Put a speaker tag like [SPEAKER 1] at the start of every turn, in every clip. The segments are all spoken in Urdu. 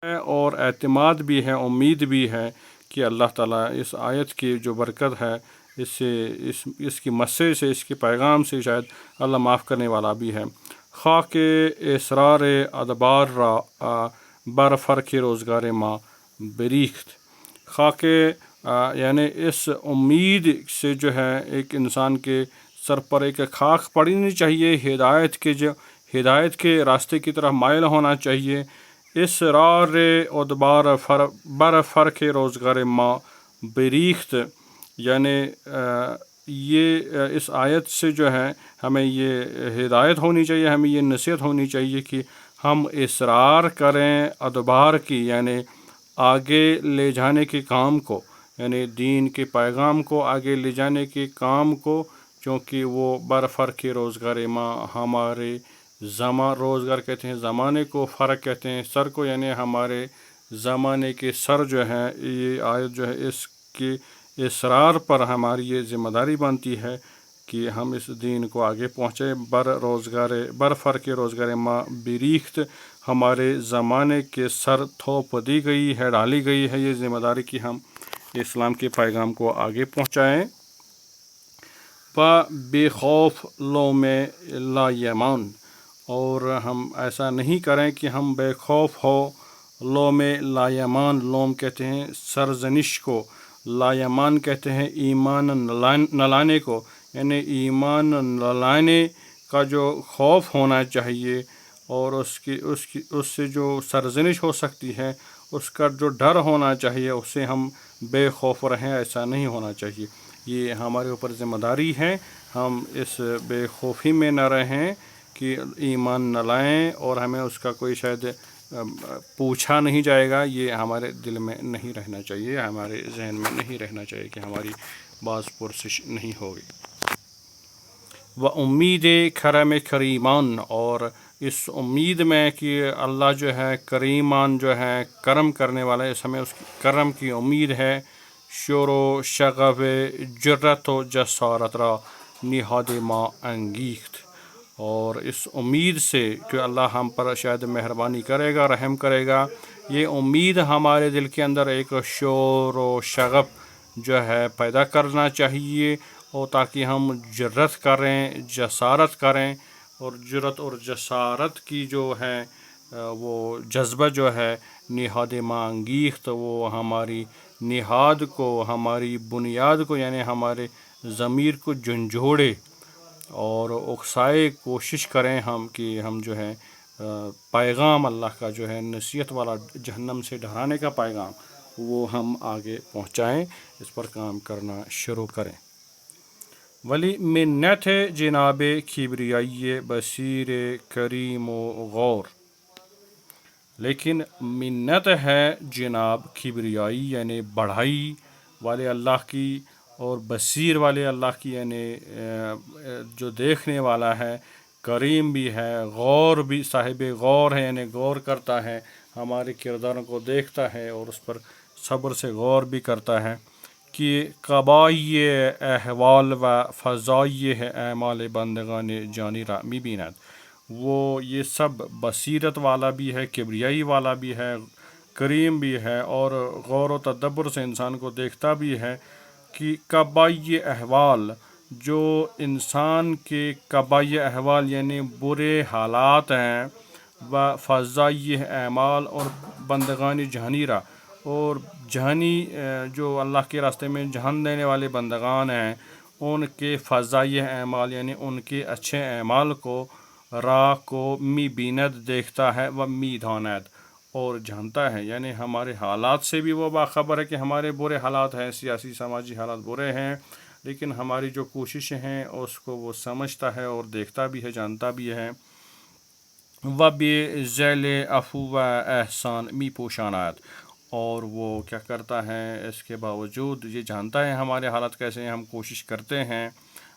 [SPEAKER 1] ہے اور اعتماد بھی ہے، امید بھی ہے کہ اللہ تعالیٰ اس آیت کی جو برکت ہے اس سے اس کی مسئلے سے، اس کے پیغام سے شاید اللہ معاف کرنے والا بھی ہے۔ خاک اسرار ادبار را بر فرق روزگار ماں بریخت۔ خاک یعنی اس امید سے جو ہے ایک انسان کے سر پر ایک خاک پڑنی چاہیے، ہدایت کے راستے کی طرف مائل ہونا چاہیے۔ اسرار ادبار بر فرق روزگار ماں بریخت، یعنی یہ اس آیت سے جو ہے ہمیں یہ ہدایت ہونی چاہیے، ہمیں یہ نصیحت ہونی چاہیے کہ ہم اصرار کریں ادبار کی، یعنی آگے لے جانے کے کام کو، یعنی دین کے پیغام کو آگے لے جانے کے کام کو، چونکہ وہ بر فرق روزگار ماں ہمارے روزگار کہتے ہیں زمانے کو، فرق کہتے ہیں سر کو، یعنی ہمارے زمانے کے سر جو ہے یہ آیت جو ہے اس کے اصرار پر ہماری یہ ذمہ داری بنتی ہے کہ ہم اس دین کو آگے پہنچے۔ بر فرق روزگار ماں بریخت، ہمارے زمانے کے سر تھوپ دی گئی ہے، ڈالی گئی ہے یہ ذمہ داری کہ ہم اسلام کے پیغام کو آگے پہنچائیں۔ بے خوف لوم لا یمان، اور ہم ایسا نہیں کریں کہ ہم بے خوف ہو لوم لا یمان۔ لوم کہتے ہیں سرزنش کو، لا یمان کہتے ہیں ایمان نہ لانے کو، یعنی ایمان نہ لانے کا جو خوف ہونا چاہیے اور اس سے جو سرزنش ہو سکتی ہے اس کا جو ڈر ہونا چاہیے، اس سے ہم بے خوف رہیں، ایسا نہیں ہونا چاہیے۔ یہ ہمارے اوپر ذمہ داری ہے، ہم اس بے خوفی میں نہ رہیں کہ ایمان نہ لائیں اور ہمیں اس کا کوئی شاید پوچھا نہیں جائے گا، یہ ہمارے دل میں نہیں رہنا چاہیے، ہمارے ذہن میں نہیں رہنا چاہیے کہ ہماری باز پرسش نہیں ہوگی۔ و امید کرم کریمان، اور اس امید میں کہ اللہ جو ہے کریمان جو ہے کرم کرنے والا ہے، اس ہمیں اس کرم کی امید ہے۔ شور و شغف جرت و جسارت را نہاد ما انگیخت، اور اس امید سے کہ اللہ ہم پر شاید مہربانی کرے گا، رحم کرے گا، یہ امید ہمارے دل کے اندر ایک شور و شغف جو ہے پیدا کرنا چاہیے، اور تاکہ ہم جرت کریں، جسارت کریں، اور جرت اور جسارت کی جو ہے وہ جذبہ جو ہے نہاد ما انگیخت، وہ ہماری نہاد کو، ہماری بنیاد کو، یعنی ہمارے ضمیر کو جھنجھوڑے اور اکسائے، کوشش کریں ہم کہ ہم جو ہے پیغام اللہ کا جو ہے نصیحت والا، جہنم سے ڈرانے کا پیغام، وہ ہم آگے پہنچائیں، اس پر کام کرنا شروع کریں۔ ولی منت جناب کبریائی بصیر کریم و غور، لیکن منت ہے جناب کبریائی یعنی بڑھائی والے اللہ کی، اور بصیر والے اللہ کی، یعنی جو دیکھنے والا ہے، کریم بھی ہے، غور بھی، صاحب غور ہے، یعنی غور کرتا ہے، ہمارے کرداروں کو دیکھتا ہے اور اس پر صبر سے غور بھی کرتا ہے کہ قبائی احوال و فضائی اعمال بندگان جانی را می بیند۔ وہ یہ سب بصیرت والا بھی ہے، کبریائی والا بھی ہے، کریم بھی ہے، اور غور و تدبر سے انسان کو دیکھتا بھی ہے کہ قبائی احوال، جو انسان کے قبائی احوال یعنی برے حالات ہیں، و فضائی اعمال، اور بندگان جہنیرہ، اور جہنی جو اللہ کے راستے میں جہن دینے والے بندگان ہیں، ان کے فضائی اعمال یعنی ان کے اچھے اعمال کو، راہ کو می بیند دیکھتا ہے، و می داند اور جانتا ہے، یعنی ہمارے حالات سے بھی وہ باخبر ہے کہ ہمارے برے حالات ہیں، سیاسی سماجی حالات برے ہیں، لیکن ہماری جو کوششیں ہیں اس کو وہ سمجھتا ہے اور دیکھتا بھی ہے، جانتا بھی ہے۔ و بے ذیل عفو و احسان می پوشانات، اور وہ کیا کرتا ہے، اس کے باوجود یہ جانتا ہے ہمارے حالات کیسے ہیں، ہم کوشش کرتے ہیں۔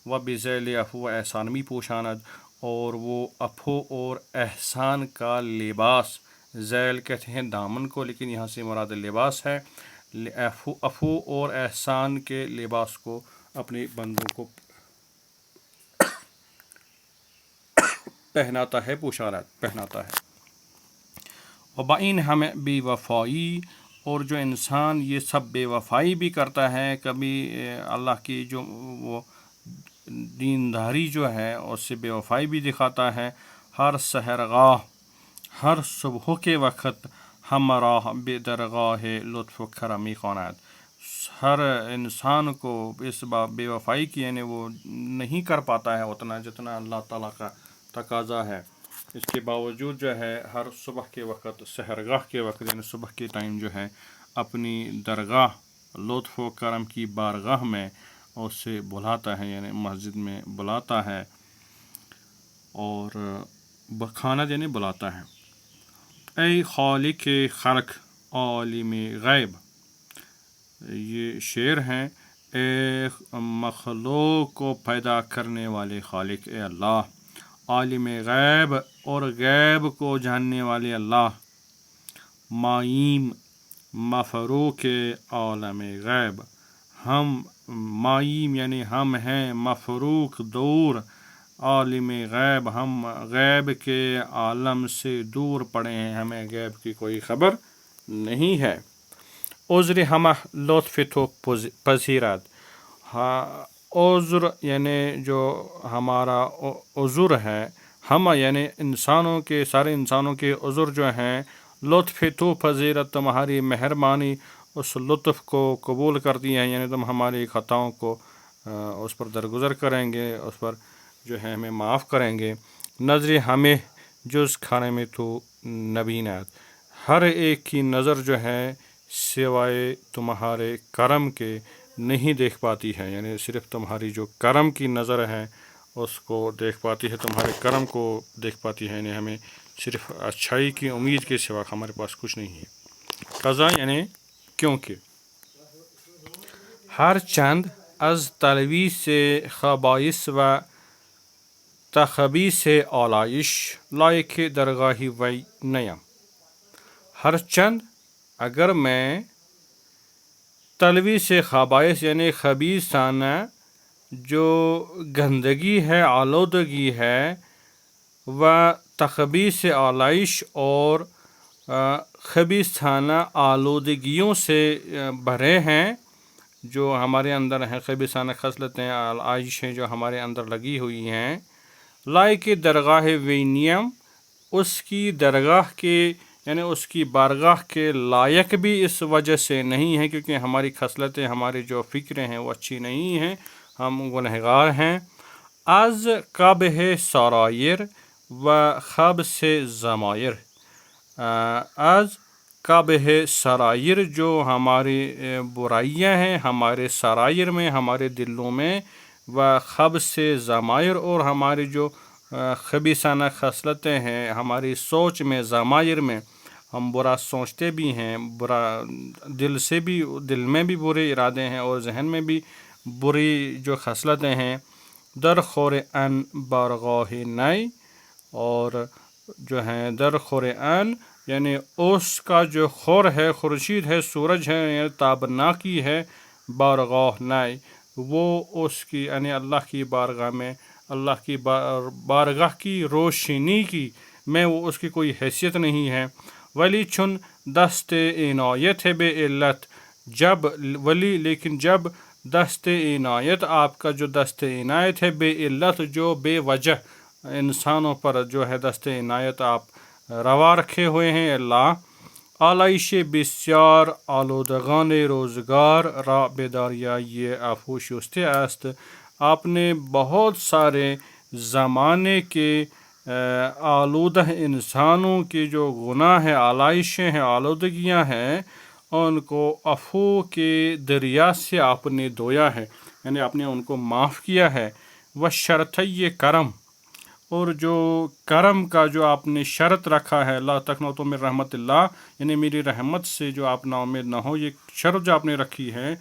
[SPEAKER 1] و بے ذیل عفو و احسان می پوشانت، اور وہ عفو اور احسان کا لباس، ذیل کہتے ہیں دامن کو، لیکن یہاں سے مراد لباس ہے، عفو اور احسان کے لباس کو اپنے بندوں کو پہناتا ہے، پوشانت پہناتا ہے۔ وبعین ہمیں بے وفائی، اور جو انسان یہ سب بے وفائی بھی کرتا ہے، کبھی اللہ کی جو وہ دینداری جو ہے اس سے بے وفائی بھی دکھاتا ہے، ہر سحرگاہ، ہر صبح کے وقت ہمراہ بے درگاہ لطف و کرمی خواند. ہر انسان کو اس بے وفائی کی یعنی وہ نہیں کر پاتا ہے اتنا جتنا اللہ تعالیٰ کا تقاضا ہے. اس کے باوجود جو ہے ہر صبح کے وقت، سحرگاہ کے وقت یعنی صبح کے ٹائم جو ہے اپنی درگاہ لطف و کرم کی بارگاہ میں اس سے بلاتا ہے، یعنی مسجد میں بلاتا ہے اور بخانا یعنی بلاتا ہے. اے خالق خلق عالم غیب، یہ شعر ہیں. اے مخلوق کو پیدا کرنے والے خالق اے اللہ، عالم غیب اور غیب کو جاننے والے اللہ، مائیم مفروق عالم غیب. ہم مائیم یعنی ہم ہیں مفروق دور، عالم غیب ہم غیب کے عالم سے دور پڑے ہیں، ہمیں غیب کی کوئی خبر نہیں ہے. عذر ہمہ لطف تو پذیرت، عذر یعنی جو ہمارا عذر ہے، ہم یعنی انسانوں کے، سارے انسانوں کے عذر جو ہیں، لطف تو پذیرت تمہاری مہربانی اس لطف کو قبول کرتی ہے، یعنی تم ہماری خطاؤں کو اس پر درگزر کریں گے، اس پر جو ہے ہمیں معاف کریں گے. نظر ہمیں جز کھانے میں تو نبینات، ہر ایک کی نظر جو ہے سوائے تمہارے کرم کے نہیں دیکھ پاتی ہے، یعنی صرف تمہاری جو کرم کی نظر ہے اس کو دیکھ پاتی ہے، تمہارے کرم کو دیکھ پاتی ہے، یعنی ہمیں صرف اچھائی کی امید کے سوا ہمارے پاس کچھ نہیں ہے. قضا یعنی کیونکہ ہر چند از تلویث سے خبائث و تخبیث سے آلائش لائق درگاہی وی نیم. ہر چند اگر میں تلویث سے خبائث یعنی خبیثانہ جو گندگی ہے، آلودگی ہے، و تخبیث سے آلائش اور خبیثانہ آلودگیوں سے بھرے ہیں جو ہمارے اندر ہیں، خبیثانہ خصلتیں، آلائشیں جو ہمارے اندر لگی ہوئی ہیں. لائق درگاہ وی نیم، اس کی درگاہ کے یعنی اس کی بارگاہ کے لائق بھی اس وجہ سے نہیں ہے کیونکہ ہماری خصلتیں، ہماری جو فکریں ہیں وہ اچھی نہیں ہیں، ہم گنہگار ہیں. از قبح سرایر و خب سے ضمائر، از قبح سرایر جو ہماری برائیاں ہیں ہمارے سرائر میں، ہمارے دلوں میں، و خب سے ضمائر اور ہماری جو خبیثانہ خصلتیں ہیں ہماری سوچ میں، ضمائر میں ہم برا سوچتے بھی ہیں، برا دل میں بھی برے ارادے ہیں اور ذہن میں بھی بری جو خصلتیں ہیں. در خور ان بارگاہ نئی، اور جو ہیں در خور ان یعنی اس کا جو خور ہے، خورشید ہے، سورج ہے، یعنی تابناکی ہے، بارگاہ نئی وہ اس کی یعنی اللہ کی بارگاہ میں، اللہ کی بارگاہ کی روشنی کی میں وہ اس کی کوئی حیثیت نہیں ہے. ولی چن دست عنایت ہے بے علت، جب ولی لیکن جب دست عنایت آپ کا جو دست عنایت ہے بے علت جو بے وجہ انسانوں پر جو ہے دست عنایت آپ روا رکھے ہوئے ہیں اللہ، آلائش بسیار آلودگان روزگار را بیداریا یہ افو شسته است، آپ نے بہت سارے زمانے کے آلودہ انسانوں کے جو گناہ ہیں، آلائشیں ہیں، آلودگیاں ہیں، ان کو عفو کے دریا سے آپ نے دھویا ہے، یعنی آپ نے ان کو معاف کیا ہے. وہ شرطی کرم، اور جو کرم کا جو آپ نے شرط رکھا ہے، لا تقنطوا من رحمت اللہ یعنی میری رحمت سے جو آپ نا امید نہ ہو، یہ شرط جو آپ نے رکھی ہے.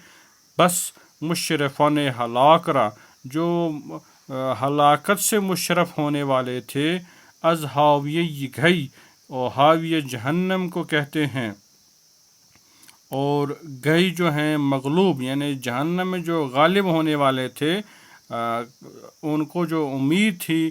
[SPEAKER 1] بس مشرفان ہلاک را، جو ہلاکت سے مشرف ہونے والے تھے، از حاویہ گئی، اور حاویہ جہنم کو کہتے ہیں، اور گئی جو ہیں مغلوب یعنی جہنم میں جو غالب ہونے والے تھے، ان کو جو امید تھی